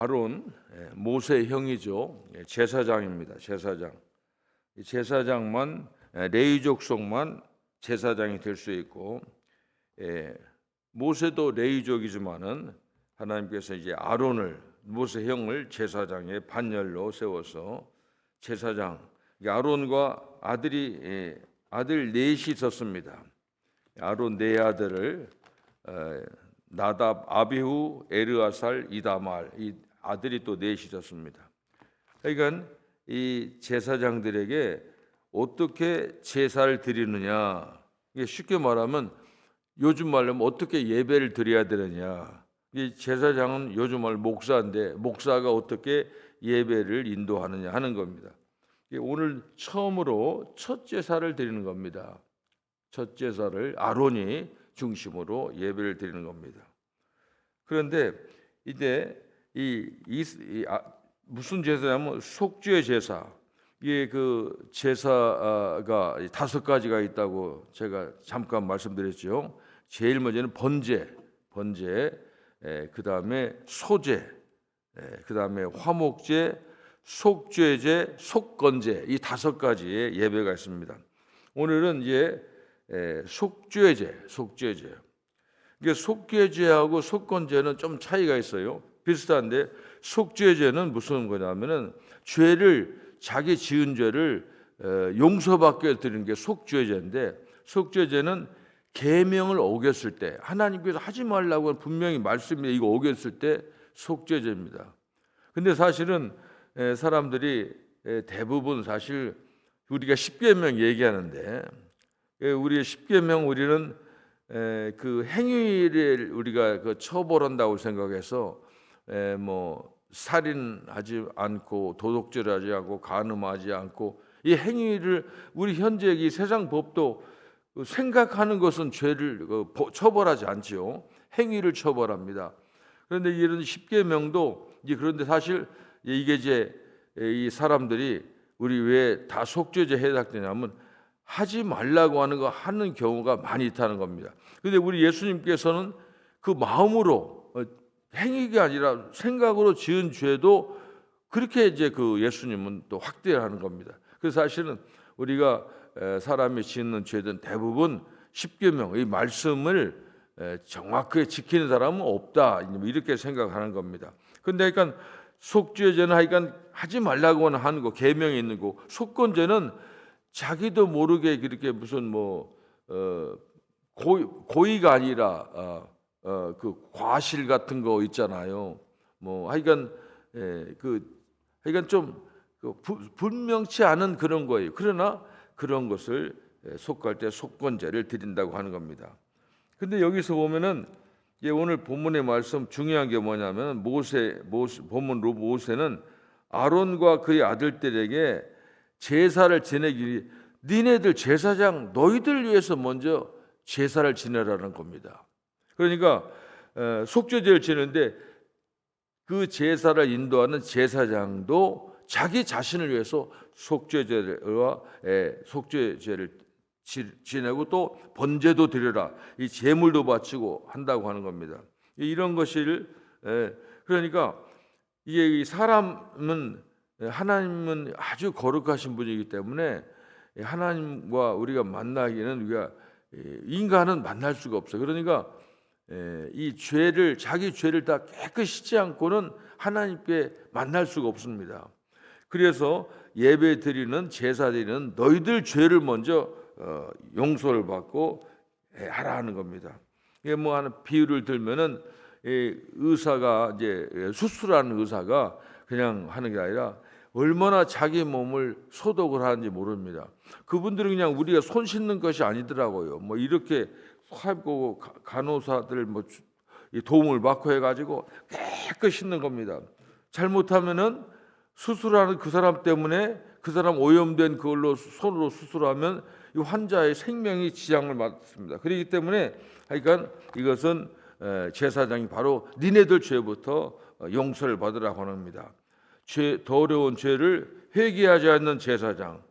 아론, 모세 형이죠. 제사장입니다. 제사장. 이 제사장만 레위족 속만 제사장이 될 수 있고, 모세도 레위족이지만은 하나님께서 이제 아론을, 모세 형을 제사장의 반열로 세워서 제사장, 아론과 아들 넷이 있었습니다. 아론 네 아들을 나답, 아비후, 에르아살, 이다말, 이 아들이 또 넷이 있었습니다. 그러니까 이 제사장들에게 어떻게 제사를 드리느냐, 이게 쉽게 말하면 요즘 말로 하면 어떻게 예배를 드려야 되느냐. 이 제사장은 요즘 말 목사인데 목사가 어떻게 예배를 인도하느냐 하는 겁니다. 오늘 처음으로 첫 제사를 드리는 겁니다. 첫 제사를 아론이 중심으로 예배를 드리는 겁니다. 그런데 이제 무슨 제사냐면 속죄 제사. 이게 그 제사가 5가지가 있다고 제가 잠깐 말씀드렸죠. 제일 먼저는 번제, 그 다음에 소제, 그 다음에 화목제, 속죄제, 속건제, 이 5가지의 예배가 있습니다. 오늘은 이제 속죄제. 이게 속죄제하고 속건제는 좀 차이가 있어요. 비슷한데 속죄제는 무슨 거냐면은 자기 지은 죄를 용서받게 드리는 게 속죄제인데, 속죄제는 계명을 어겼을 때, 하나님께서 하지 말라고 분명히 말씀이 이거 어겼을 때 속죄제입니다. 근데 사실은 사람들이 대부분 사실 우리가 십계명 얘기하는데, 우리의 십계명, 우리는 그 행위를 우리가 그 처벌한다고 생각해서 뭐 살인하지 않고 도둑질을 하지 않고 간음하지 않고, 이 행위를 우리 현재 이 세상 법도 생각하는 것은 죄를 처벌하지 않지요. 행위를 처벌합니다. 그런데 이런 십계명도 그런데 사실 이게 이제 이 사람들이 우리 왜 다 속죄죄에 해당되냐면 하지 말라고 하는 거 하는 경우가 많이 있다는 겁니다. 그런데 우리 예수님께서는 그 마음으로, 행위가 아니라 생각으로 지은 죄도 그렇게 이제 그 예수님은 또 확대하는 겁니다. 그래서 사실은 우리가 사람이 짓는 죄든 대부분 십계명, 이 말씀을 정확하게 지키는 사람은 없다, 이렇게 생각하는 겁니다. 근데 그러니까 속죄죄는 하여간 하지 말라고 하는 거, 계명이 있는 거, 속건죄는 자기도 모르게 그렇게 무슨 고의가 아니라 그 과실 같은 거 있잖아요. 하여간 좀 분명치 않은 그런 거예요. 그러나 그런 것을 속할 때 속건제를 드린다고 하는 겁니다. 근데 여기서 보면은 오늘 본문의 말씀 중요한 게 뭐냐면 본문으로 모세는 아론과 그의 아들들에게 제사를 지내기, 니네들 제사장 너희들 위해서 먼저 제사를 지내라는 겁니다. 그러니까 속죄제를 지내는데 그 제사를 인도하는 제사장도 자기 자신을 위해서 속죄제를 지내고 또 번제도 드려라, 이 제물도 바치고 한다고 하는 겁니다. 이런 것을 그러니까 이게 하나님은 아주 거룩하신 분이기 때문에 하나님과 우리가 만나기는 인간은 만날 수가 없어요. 그러니까 이 자기 죄를 다 깨끗이 씻지 않고는 하나님께 만날 수가 없습니다. 그래서 예배 드리는 제사 드리는 너희들 죄를 먼저 용서를 받고 하라 하는 겁니다. 이게 하는 비유를 들면은 의사가 이제 수술하는 의사가 그냥 하는 게 아니라 얼마나 자기 몸을 소독을 하는지 모릅니다. 그분들은 그냥 우리가 손 씻는 것이 아니더라고요. 이렇게 하고 간호사들 도움을 받고 해가지고 깨끗이 씻는 겁니다. 잘못하면은 수술하는 그 사람 때문에 그 사람 오염된 그걸로 손으로 수술하면 이 환자의 생명이 지장을 받습니다. 그렇기 때문에 그러니까 이것은 제사장이 바로 니네들 죄부터 용서를 받으라고 합니다. 더 어려운 죄를 회개하지 않는 제사장.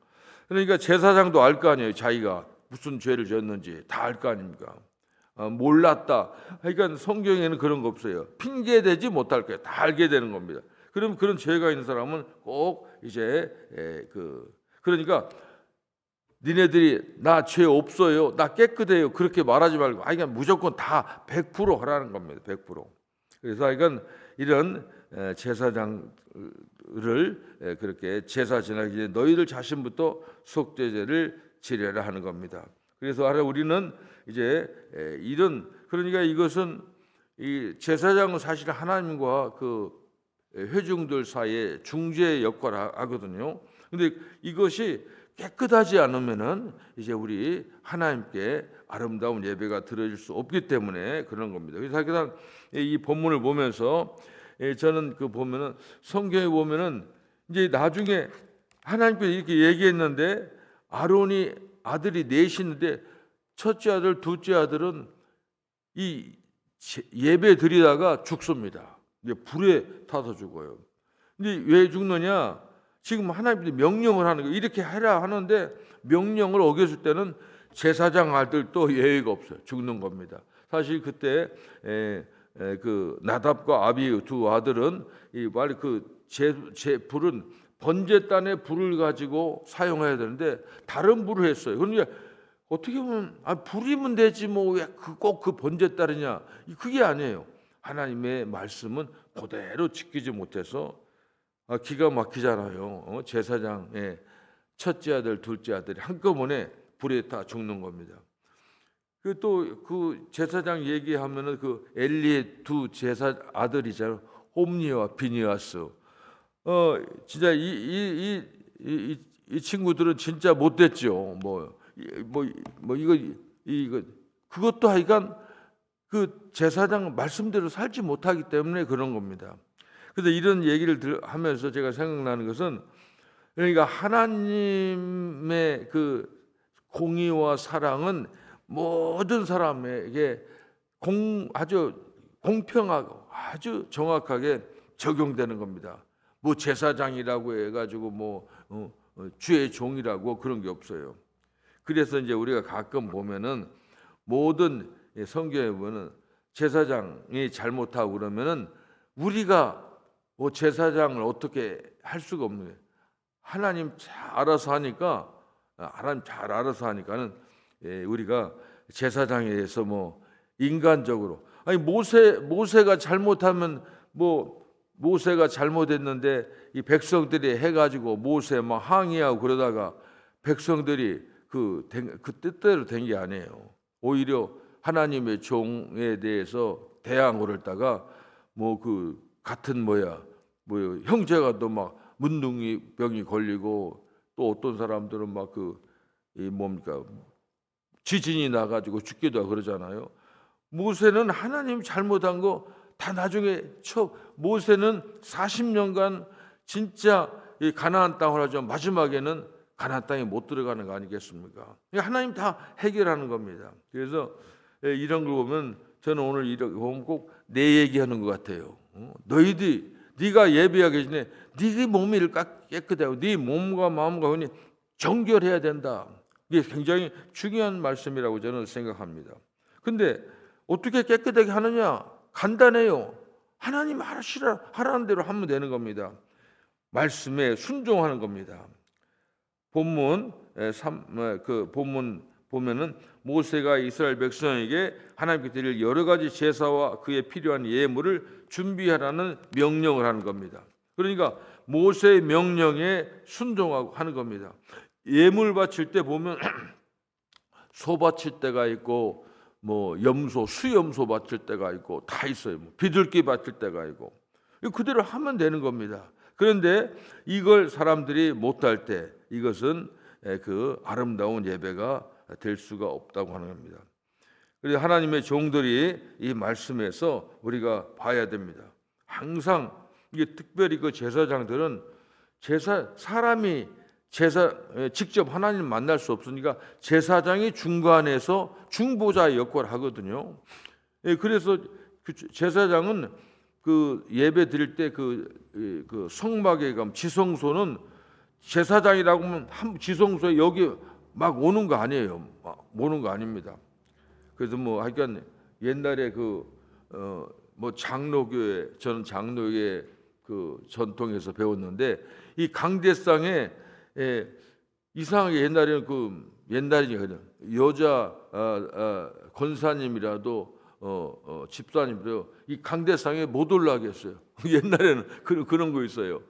그러니까 제사장도 알 거 아니에요. 자기가 무슨 죄를 졌는지 다 알 거 아닙니까? 몰랐다. 그러니까 성경에는 그런 거 없어요. 핑계 대지 못할 거예요. 다 알게 되는 겁니다. 그럼 그런 죄가 있는 사람은 꼭 이제 그러니까 니네들이 나 죄 없어요, 나 깨끗해요 그렇게 말하지 말고 그냥 무조건 다 100% 하라는 겁니다. 100%. 그래서 이런 제사장을 그렇게 제사 지나기 전에 너희들 자신부터 속죄제를 지내라 하는 겁니다. 그래서 우리는 이제 그러니까 이것은 이 제사장은 사실 하나님과 그 회중들 사이에 중재 역할을 하거든요. 근데 이것이 깨끗하지 않으면은 이제 우리 하나님께 아름다운 예배가 드려질 수 없기 때문에 그런 겁니다. 그래서 이 본문을 보면서 저는 보면은 성경에 보면은 이제 나중에 하나님께서 이렇게 얘기했는데 아론이 아들이 넷인데 첫째 아들, 둘째 아들은 이 예배 드리다가 죽습니다. 이제 불에 타서 죽어요. 근데 왜 죽느냐? 지금 하나님께서 명령을 하는 거예요. 이렇게 해라 하는데 명령을 어겼을 때는 제사장 아들도 예의가 없어요. 죽는 겁니다. 사실 그때 그 나답과 아비 두 아들은 불은 번제단의 불을 가지고 사용해야 되는데 다른 불을 했어요. 그러니까 어떻게 보면 불이면 되지 뭐 왜 꼭 그 번제단이냐? 그게 아니에요. 하나님의 말씀은 그대로 지키지 못해서 기가 막히잖아요. 제사장의 첫째 아들, 둘째 아들이 한꺼번에 불에 다 죽는 겁니다. 그 제사장 얘기하면은 그 엘리의 두 제사 아들이잖아요. 홈니와 비니아스. 진짜 이 친구들은 진짜 못됐죠. 이거 그것도 하여간 그 제사장 말씀대로 살지 못하기 때문에 그런 겁니다. 그래서 이런 얘기를 하면서 제가 생각나는 것은 그러니까 하나님의 그 공의와 사랑은 모든 사람에게 아주 공평하고 아주 정확하게 적용되는 겁니다. 뭐 제사장이라고 해가지고 주의 종이라고 그런 게 없어요. 그래서 이제 우리가 가끔 보면은 모든 성경에 보면은 제사장이 잘못하고 그러면은 우리가 제사장을 어떻게 할 수가 없는 거예요. 하나님 잘 알아서 하니까는 우리가 제사장에 대해서 인간적으로 모세가 잘못하면 모세가 잘못했는데 이 백성들이 해가지고 모세 항의하고 그러다가 백성들이 그 뜻대로 된 게 아니에요. 오히려 하나님의 종에 대해서 대항을 했다가 같은 형제가 또 문둥이 병이 걸리고 또 어떤 사람들은 지진이 나가지고 죽기도 하고 그러잖아요. 모세는 하나님 잘못한 거 다 나중에 모세는 40년간 진짜 이 가나안 땅을 하죠. 마지막에는 가나안 땅에 못 들어가는 거 아니겠습니까? 하나님 다 해결하는 겁니다. 그래서 이런 걸 보면 저는 오늘 이렇게 보면 꼭 내 얘기하는 것 같아요. 네가 예배하기 전에 네 몸이 깨끗하고 네 몸과 마음과 혼이 정결해야 된다. 이게 굉장히 중요한 말씀이라고 저는 생각합니다. 근데 어떻게 깨끗하게 하느냐? 간단해요. 하나님 하라는 대로 하면 되는 겁니다. 말씀에 순종하는 겁니다. 본문 보면은 모세가 이스라엘 백성에게 하나님께 드릴 여러 가지 제사와 그에 필요한 예물을 준비하라는 명령을 하는 겁니다. 그러니까 모세의 명령에 순종하고 하는 겁니다. 예물 바칠 때 보면 소 바칠 때가 있고 수염소 바칠 때가 있고 다 있어요. 비둘기 바칠 때가 있고 그대로 하면 되는 겁니다. 그런데 이걸 사람들이 못할 때 이것은 그 아름다운 예배가 될 수가 없다고 하는 겁니다. 그래서 하나님의 종들이 이 말씀에서 우리가 봐야 됩니다. 항상 이게 특별히 그 제사장들은 사람이 직접 하나님 만날 수 없으니까 제사장이 중간에서 중보자 역할을 하거든요. 그래서 제사장은 그 예배 드릴 때 그 성막에 가면 지성소는 제사장이라고 하면 지성소에 여기 막 오는 거 아니에요. 오는 거 아닙니다. 그래서 뭐 하여간 옛날에 뭐 장로교회, 저는 장로교회 그 전통에서 배웠는데 이 강대상에 이상하게 옛날이거든. 여자 권사님이라도 집사님도 이 강대상에 못 올라가게 했어요. 옛날에는 그런 거 있어요.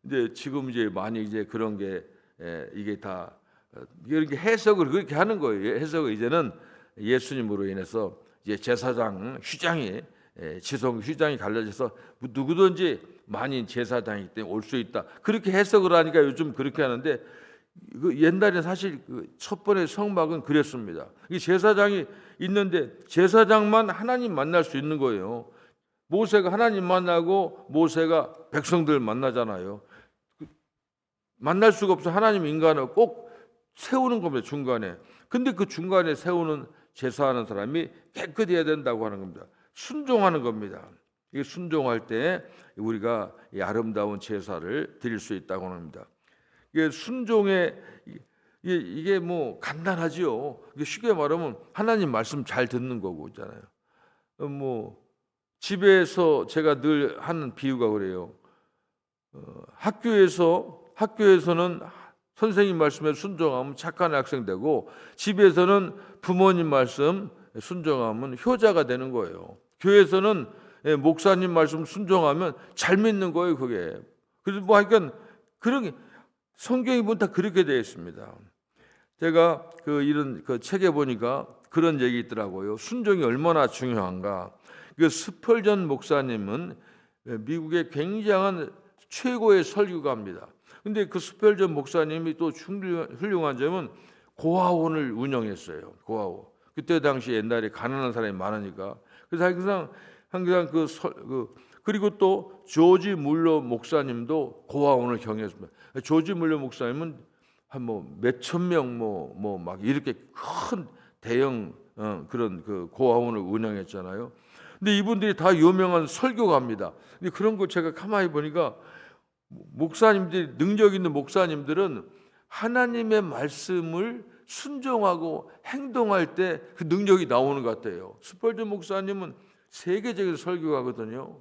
근데 지금 이제 많이 이제 그런 게 이게 다 이렇게 해석을 그렇게 하는 거예요. 해석을 이제는 예수님으로 인해서 이제 제사장 휘장이 지성 휘장이 갈라져서 누구든지 만인 제사장이기 때문에 올 수 있다. 그렇게 해석을 하니까 요즘 그렇게 하는데 옛날에 사실 첫 번째 성막은 그랬습니다. 이 제사장이 있는데 제사장만 하나님 만날 수 있는 거예요. 모세가 하나님 만나고 모세가 백성들 만나잖아요. 만날 수가 없어. 하나님 인간을 꼭 세우는 겁니다. 중간에. 근데 그 중간에 세우는 제사하는 사람이 깨끗해야 된다고 하는 겁니다. 순종하는 겁니다. 이게 순종할 때 우리가 이 아름다운 제사를 드릴 수 있다고 합니다. 이게 순종에 이게 뭐 간단하지요. 이게 쉽게 말하면 하나님 말씀 잘 듣는 거고 있잖아요. 뭐 집에서 제가 늘 하는 비유가 그래요. 학교에서는 선생님 말씀에 순종하면 착한 학생 되고 집에서는 부모님 말씀 순종하면 효자가 되는 거예요. 교회에서는 목사님 말씀 순종하면 잘 믿는 거예요, 그게. 그래서 뭐 하여간 그런 게 성경이 보면 다 그렇게 되어 있습니다. 제가 이런 책에 보니까 그런 얘기 있더라고요. 순종이 얼마나 중요한가. 스펄전 목사님은 미국의 굉장한 최고의 설교가입니다. 근데 그 스펄전 목사님이 또 훌륭한 점은 고아원을 운영했어요. 고아원. 그때 당시 옛날에 가난한 사람이 많으니까. 그래서 항상 그리고 또 조지 물러 목사님도 고아원을 경영했습니다. 조지 물러 목사님은 한 뭐 몇천 명 뭐 막 이렇게 큰 대형 그런 고아원을 운영했잖아요. 근데 이분들이 다 유명한 설교가입니다. 근데 그런 거 제가 가만히 보니까 목사님들이 능력 있는 목사님들은 하나님의 말씀을 순종하고 행동할 때 그 능력이 나오는 것 같아요. 스펄전 목사님은 세계적인 설교가거든요.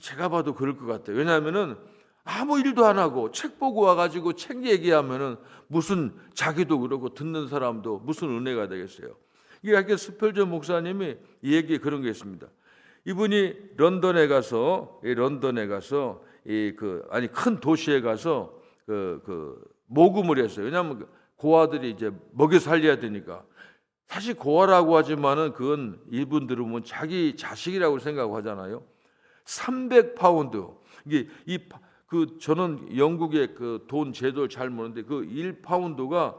제가 봐도 그럴 것 같아요. 왜냐하면은 아무 일도 안 하고 책 보고 와가지고 책 얘기하면은 무슨 자기도 그러고 듣는 사람도 무슨 은혜가 되겠어요. 이게 스펄전 목사님이 얘기에 그런 게 있습니다. 이분이 런던에 가서 큰 도시에 가서 모금을 했어요. 왜냐하면 고아들이 이제 먹여 살려야 되니까. 사실 고아라고 하지만은 그건 이분들은 뭐 자기 자식이라고 생각하잖아요. 300파운드. 저는 영국의 돈 제도를 잘 모르는데 1파운드가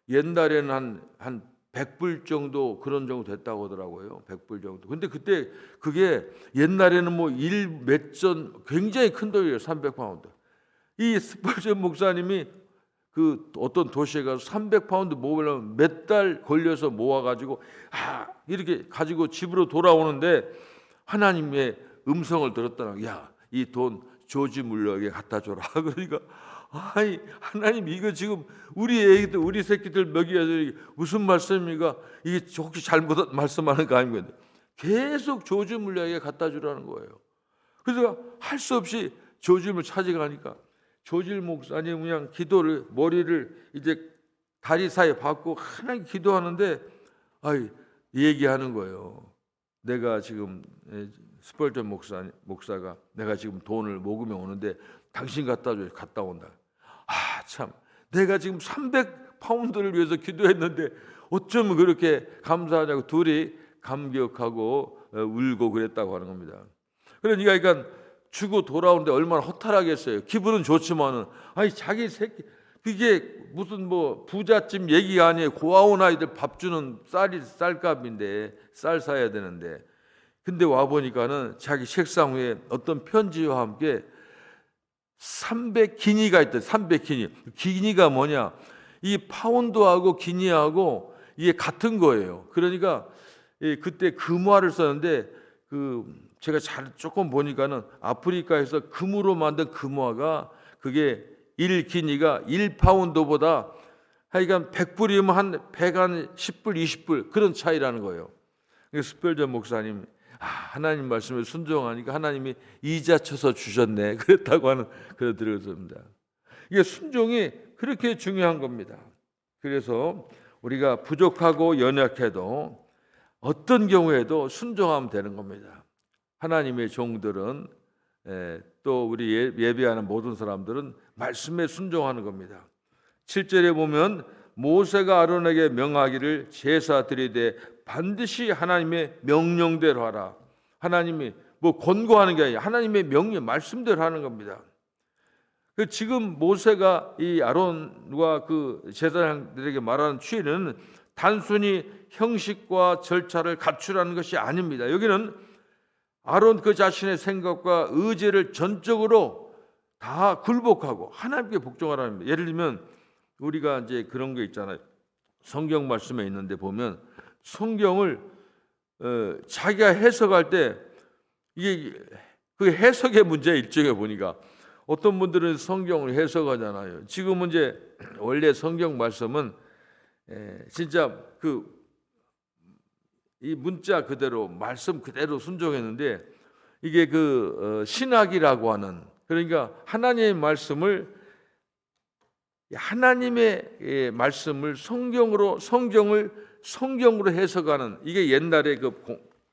옛날에는 한 100불 정도 그런 정도 됐다고 하더라고요. 100불 정도. 근데 그때 그게 옛날에는 뭐 몇전 굉장히 큰 돈이에요. 300파운드. 이 스펄전 목사님이 어떤 도시에 가서 300파운드 모으려면 몇 달 걸려서 모아가지고 이렇게 가지고 집으로 돌아오는데 하나님의 음성을 들었다는 거야. 야, 이 돈 조지 물러에게 갖다 줘라. 그러니까 하나님 이거 지금 우리 애기들 우리 새끼들 먹여야 돼. 무슨 말씀입니까? 이게 혹시 잘못 말씀하는 거 아닙니까? 계속 조지 물러에게 갖다 주라는 거예요. 그래서 할 수 없이 조짐을 찾아가니까 조질 목사님 그냥 머리를 이제 다리 사이에 박고 하나님 기도하는데 얘기하는 거예요. 내가 지금 스펄전 목사가 내가 지금 돈을 모금해 오는데 당신 갖다 온다. 참 내가 지금 300파운드를 위해서 기도했는데 어쩌면 그렇게 감사하냐고 둘이 감격하고 울고 그랬다고 하는 겁니다. 그러니까 주고 돌아오는데 얼마나 허탈하겠어요. 기분은 좋지만은 자기 새끼 그게 무슨 뭐 부잣집 얘기가 아니에요. 고아원 아이들 밥 주는 쌀값인데 쌀 사야 되는데 근데 와 보니까는 자기 책상 위에 어떤 편지와 함께 300기니가 있대. 300기니. 기니가 뭐냐? 이 파운드하고 기니하고 이게 같은 거예요. 그러니까 그때 금화를 썼는데 제가 조금 보니까는 아프리카에서 금으로 만든 금화가 그게 1기니가 1파운드보다 하여간 100불이면 한 10불, 20불 그런 차이라는 거예요. 스펠전 목사님, 하나님 말씀에 순종하니까 하나님이 이자 쳐서 주셨네, 그랬다고 하는 그런 들었습니다. 이게 순종이 그렇게 중요한 겁니다. 그래서 우리가 부족하고 연약해도 어떤 경우에도 순종하면 되는 겁니다. 하나님의 종들은 또 우리 예배하는 모든 사람들은 말씀에 순종하는 겁니다. 7절에 보면 모세가 아론에게 명하기를 제사 드리되 반드시 하나님의 명령대로 하라. 하나님이 뭐 권고하는 게 아니라 하나님의 명령 말씀대로 하는 겁니다. 지금 모세가 이 아론과 그 제사장들에게 말하는 취지는 단순히 형식과 절차를 갖추라는 것이 아닙니다. 여기는 아론 그 자신의 생각과 의지를 전적으로 다 굴복하고 하나님께 복종하라는 겁니다. 예를 들면 우리가 이제 그런 게 있잖아요. 성경 말씀에 있는데 보면 성경을 자기가 해석할 때 이게 그 해석의 문제 일종에 보니까 어떤 분들은 성경을 해석하잖아요. 지금은 이제 원래 성경 말씀은 진짜 이 문자 그대로 말씀 그대로 순종했는데 이게 신학이라고 하는, 그러니까 하나님의 말씀을 성경을 성경으로 해석하는, 이게 옛날의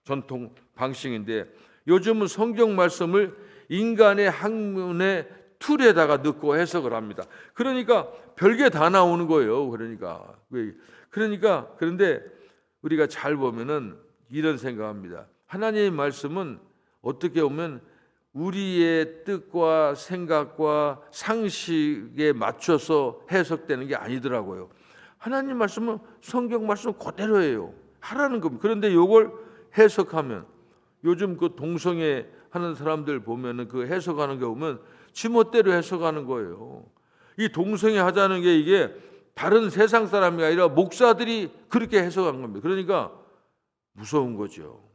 전통 방식인데 요즘은 성경 말씀을 인간의 학문의 툴에다가 넣고 해석을 합니다. 그러니까 별게 다 나오는 거예요. 그런데 우리가 잘 보면은 이런 생각합니다. 하나님의 말씀은 어떻게 보면 우리의 뜻과 생각과 상식에 맞춰서 해석되는 게 아니더라고요. 하나님 말씀은 성경 말씀 그대로예요. 하라는 겁니다. 그런데 이걸 해석하면 요즘 동성애 하는 사람들 보면은 그 해석하는 게 보면 지멋대로 해석하는 거예요. 이 동성애 하자는 게 이게 다른 세상 사람이 아니라 목사들이 그렇게 해석한 겁니다. 그러니까 무서운 거죠.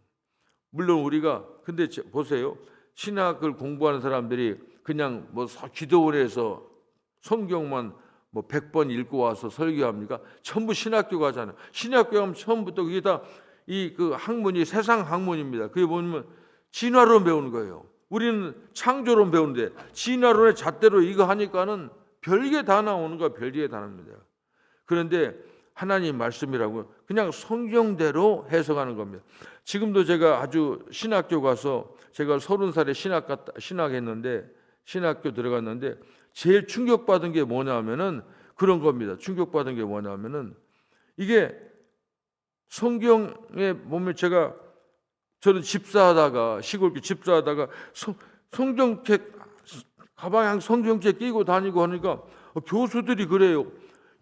물론 우리가 근데 보세요. 신학을 공부하는 사람들이 그냥 기도원에서 성경만 100번 읽고 와서 설교합니까? 전부 신학교 가잖아요. 신학교 가면 처음부터 그게 다 학문이 세상 학문입니다. 그게 보면 진화론 배우는 거예요. 우리는 창조론 배우는데 진화론의 잣대로 이거 하니까는 별게 다 나오는 거야. 별게 다 나옵니다. 그런데 하나님 말씀이라고 그냥 성경대로 해석하는 겁니다. 지금도 제가 아주 신학교 가서 제가 30살에 신학교 들어갔는데 제일 충격받은 게 뭐냐면은 그런 겁니다. 충격받은 게 뭐냐면은 이게 성경에 보면 저는 시골길 집사하다가 성경책 가방에 성경책 끼고 다니고 하니까 교수들이 그래요.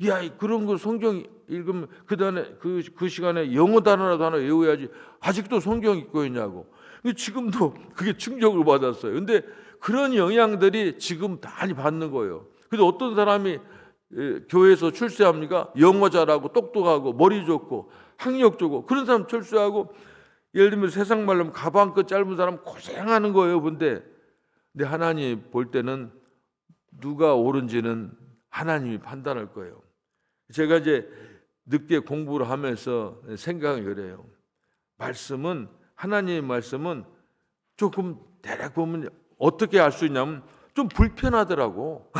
야, 그런 거 성경 읽으면 그 시간에 영어 단어라도 하나 외워야지. 아직도 성경 읽고 있냐고. 지금도 그게 충격을 받았어요. 근데 그런 영향들이 지금 많이 받는 거예요. 그래서 어떤 사람이 교회에서 출세합니까? 영어 잘하고 똑똑하고 머리 좋고 학력 좋고 그런 사람 출세하고, 예를 들면 세상 말로 하면 가방 끝 짧은 사람 고생하는 거예요. 근데 하나님 볼 때는 누가 옳은지는 하나님이 판단할 거예요. 제가 이제 늦게 공부를 하면서 생각이 그래요. 하나님의 말씀은 조금 대략 보면 어떻게 알 수 있냐면 좀 불편하더라고.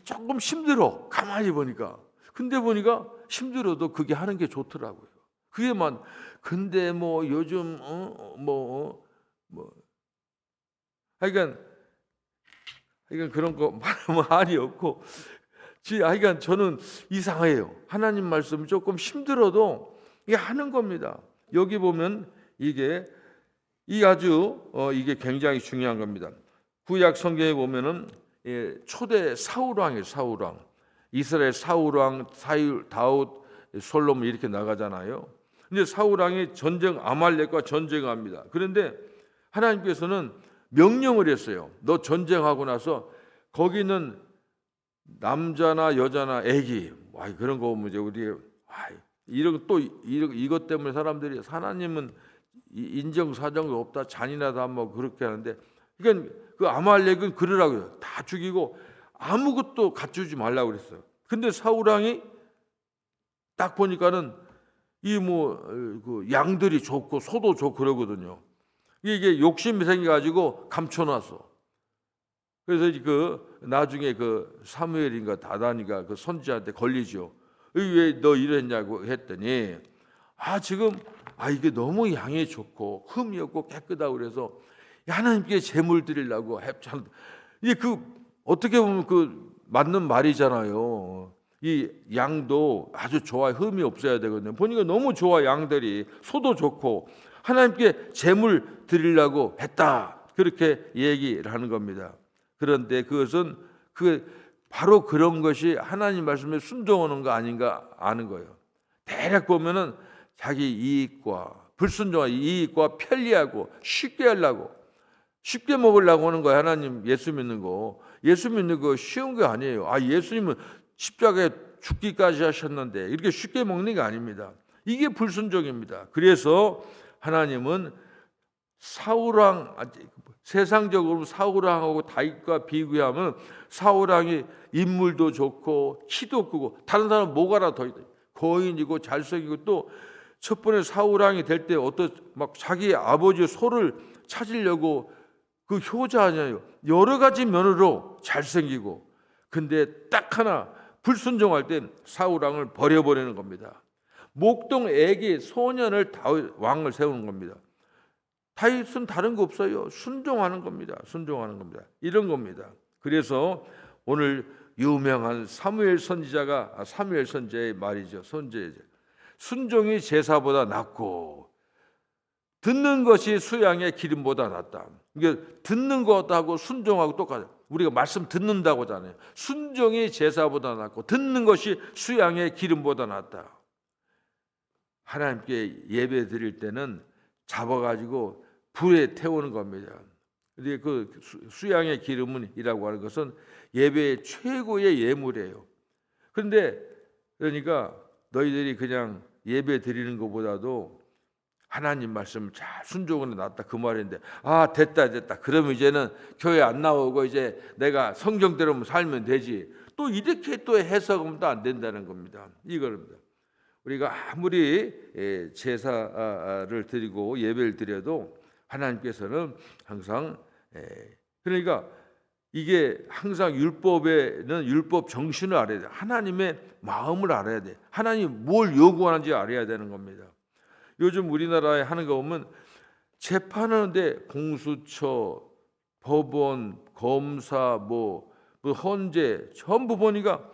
조금 힘들어. 가만히 보니까. 근데 보니까 힘들어도 그게 하는 게 좋더라고요. 근데 요즘 그런 거 말하면 한이 없고, 저는 이상해요. 하나님 말씀 조금 힘들어도 이게 하는 겁니다. 여기 보면 이게 굉장히 중요한 겁니다. 구약 성경에 보면은 초대 사울왕이에요. 사울왕. 이스라엘 사울왕, 다윗, 솔로몬 이렇게 나가잖아요. 근데 사울왕이 아말렉과 전쟁합니다. 그런데 하나님께서는 명령을 했어요. 너 전쟁하고 나서 거기는 남자나 여자나 애기, 그런 거 보면 이제 이것 때문에 사람들이 하나님은 인정사정도 없다, 잔인하다 그렇게 하는데, 그러니까 그 아말렉은 그러라고요. 다 죽이고 아무것도 갖추지 말라고 그랬어요. 근데 사울왕이 딱 보니까는 이 그 양들이 좋고 소도 좋고 그러거든요. 이게 욕심이 생겨가지고 감춰놨어. 그래서 그 나중에 그 사무엘인가 다단이가 그 선지자한테 걸리죠. 왜 너 이랬냐고 했더니 지금 이게 너무 양이 좋고 흠이 없고 깨끗하고 그래서 하나님께 제물 드리려고 합참. 이게 그 어떻게 보면 그 맞는 말이잖아요. 이 양도 아주 좋아, 흠이 없어야 되거든요. 보니까 너무 좋아, 양들이 소도 좋고 하나님께 제물 드리려고 했다, 그렇게 얘기를 하는 겁니다. 그런데 그것은 바로 그런 것이 하나님 말씀에 순종하는 거 아닌가 아는 거예요. 대략 보면은 자기 이익과 불순종한 이익과 편리하고 쉽게 하려고, 쉽게 먹으려고 하는 거예요. 하나님 예수 믿는 거. 예수 믿는 거 쉬운 게 아니에요. 예수님은 십자가에 죽기까지 하셨는데 이렇게 쉽게 먹는 게 아닙니다. 이게 불순종입니다. 그래서 하나님은 사울왕, 세상적으로 사울왕하고 다윗과 비교하면 사울왕이 인물도 좋고 키도 크고 다른 사람 뭐가 하나 더 있다. 거인이고 잘생기고 또 첫 번에 사울왕이 될 때 막 자기 아버지 소를 찾으려고 그 효자잖아요. 여러 가지 면으로 잘생기고, 근데 딱 하나 불순종할 때 사울왕을 버려버리는 겁니다. 목동 애기 소년을 다윗 왕을 세우는 겁니다. 다윗은 다른 거 없어요. 순종하는 겁니다. 순종하는 겁니다. 이런 겁니다. 그래서 오늘 유명한 사무엘 선지자의 말이죠. 순종이 제사보다 낫고 듣는 것이 수양의 기름보다 낫다. 이게 듣는 것하고 순종하고 똑같아요. 우리가 말씀 듣는다고 하잖아요. 순종이 제사보다 낫고 듣는 것이 수양의 기름보다 낫다. 하나님께 예배 드릴 때는 잡아가지고 불에 태우는 겁니다. 근데 그 수양의 기름이라고 하는 것은 예배의 최고의 예물이에요. 그런데 그러니까 너희들이 그냥 예배 드리는 것보다도 하나님 말씀을 잘 순종하는 게 낫다, 그 말인데 됐다 그러면 이제는 교회 안 나오고 이제 내가 성경대로 살면 되지, 또 이렇게 또 해석하면 또 안 된다는 겁니다. 이겁니다. 우리가 아무리 제사를 드리고 예배를 드려도 하나님께서는 항상, 그러니까 이게 항상 율법에는 율법 정신을 알아야 돼. 하나님의 마음을 알아야 돼. 하나님이 뭘 요구하는지 알아야 되는 겁니다. 요즘 우리나라에 하는 거 보면 재판하는데 공수처, 법원, 검사, 헌재 전부 보니까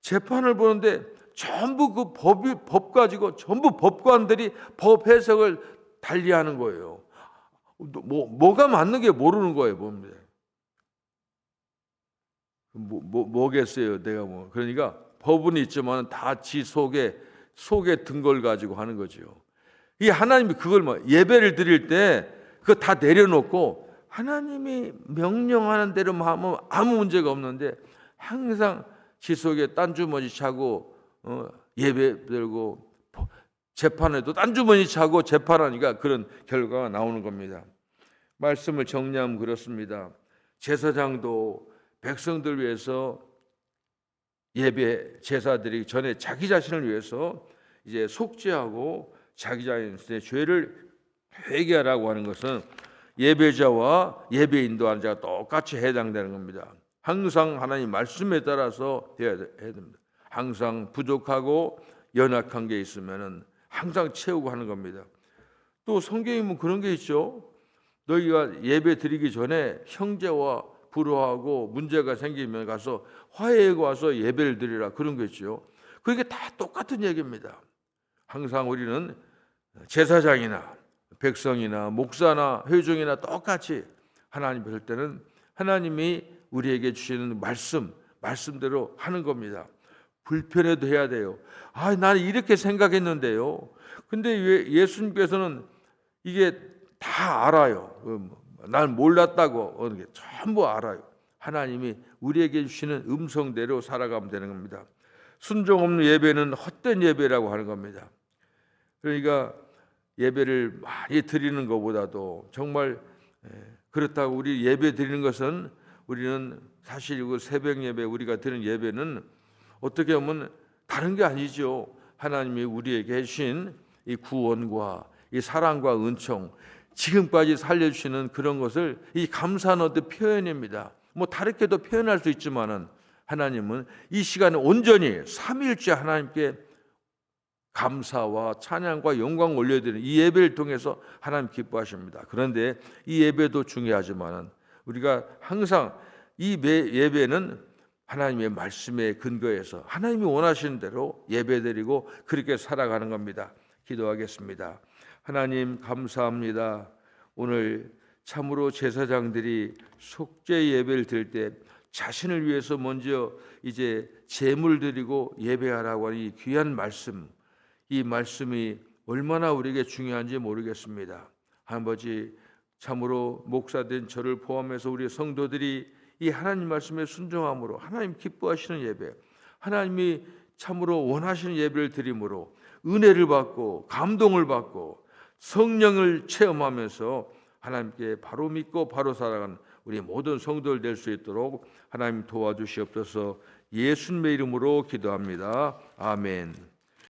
재판을 보는데 전부 그 법 가지고 전부 법관들이 법 해석을 달리하는 거예요. 뭐가 맞는 게 모르는 거예요, 봅니다. 뭐겠어요, 내가 그러니까 법은 있지만 다 지 속에 든 걸 가지고 하는 거죠. 이 하나님이 그걸 예배를 드릴 때 그거 다 내려놓고 하나님이 명령하는 대로 하면 아무 문제가 없는데 항상 지 속에 딴주머니 차고 예배 드리고 재판에도 딴주머니 차고 재판하니까 그런 결과가 나오는 겁니다. 말씀을 정리하면 그렇습니다. 제사장도 백성들 위해서 예배 제사 드리기 전에 자기 자신을 위해서 이제 속죄하고 자기 자신의 죄를 회개하라고 하는 것은 예배자와 예배 인도하는 자가 똑같이 해당되는 겁니다. 항상 하나님 말씀에 따라서 해야 됩니다. 항상 부족하고 연약한 게 있으면은 항상 채우고 하는 겁니다. 또 성경에 보면 그런 게 있죠. 너희가 예배 드리기 전에 형제와 불화하고 문제가 생기면 가서 화해하고 와서 예배를 드리라, 그런 거 있죠. 그게 다 똑같은 얘기입니다. 항상 우리는 제사장이나 백성이나 목사나 회중이나 똑같이 하나님 볼 때는 하나님이 우리에게 주시는 말씀대로 하는 겁니다. 불편해도 해야 돼요. 나는 이렇게 생각했는데요. 근데 왜 예수님께서는 이게 다 알아요. 난 몰랐다고 하는 게 전부 알아요. 하나님이 우리에게 주시는 음성대로 살아가면 되는 겁니다. 순종 없는 예배는 헛된 예배라고 하는 겁니다. 그러니까 예배를 많이 드리는 것보다도 정말 그렇다고 우리 예배 드리는 것은, 우리는 사실 그 새벽 예배, 우리가 드리는 예배는 어떻게 보면 다른 게 아니죠. 하나님이 우리에게 주신 이 구원과 이 사랑과 은총, 지금까지 살려주시는 그런 것을 이 감사는 어떤 표현입니다. 뭐 다르게도 표현할 수 있지만은 하나님은 이 시간에 온전히 삼위일체 하나님께 감사와 찬양과 영광 올려드리는 이 예배를 통해서 하나님 기뻐하십니다. 그런데 이 예배도 중요하지만은 우리가 항상 이 예배는 하나님의 말씀에 근거해서 하나님이 원하시는 대로 예배드리고 그렇게 살아가는 겁니다. 기도하겠습니다. 하나님 감사합니다. 오늘 참으로 제사장들이 속죄 예배를 드릴 때 자신을 위해서 먼저 이제 제물 드리고 예배하라고 하는 이 귀한 말씀, 이 말씀이 얼마나 우리에게 중요한지 모르겠습니다. 아버지, 참으로 목사된 저를 포함해서 우리 성도들이 이 하나님 말씀에 순종함으로 하나님 기뻐하시는 예배, 하나님이 참으로 원하시는 예배를 드림으로 은혜를 받고 감동을 받고 성령을 체험하면서 하나님께 바로 믿고 바로 살아가는 우리 모든 성도들 될 수 있도록 하나님 도와주시옵소서. 예수님의 이름으로 기도합니다. 아멘.